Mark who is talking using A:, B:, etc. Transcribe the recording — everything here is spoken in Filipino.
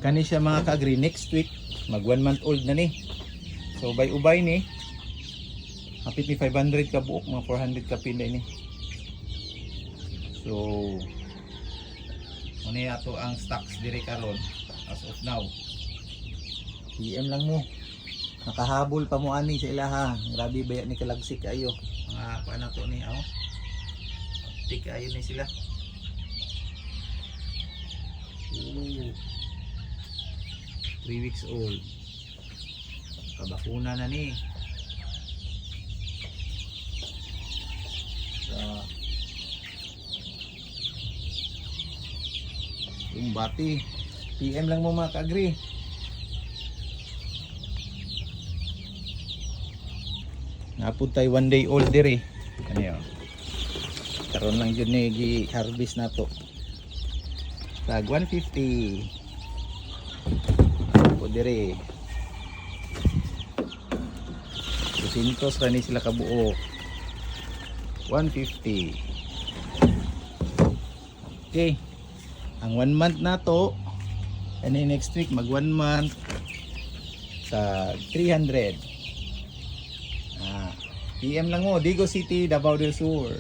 A: Kani siya mga ka-agree, next week mag 1 month old na ni. So by ubay ni hapit ni 500 ka buok, mga 400 ka pinday ni. So muna ato ang stocks dire karon as of now. PM lang mo. Nakahabol pa mo ani sa ilaha. Grabe ba ni kalagsik ayo. Mga paano to ni aw. Tik ayo ni sila. 3 weeks old. Kabakuna na ni. Yung bati. PM lang mo mga ka-agree. Napod tayo 1 day old dire. Ano yun? Karoon lang yun i-harvest na to. Tag 150. Napod dire. 200 rani sila kabuo. 150. Okay. Ang 1 month na to. And next week mag 1 month. Sa 300. PM lang mo, Digo City, Davao del Sur.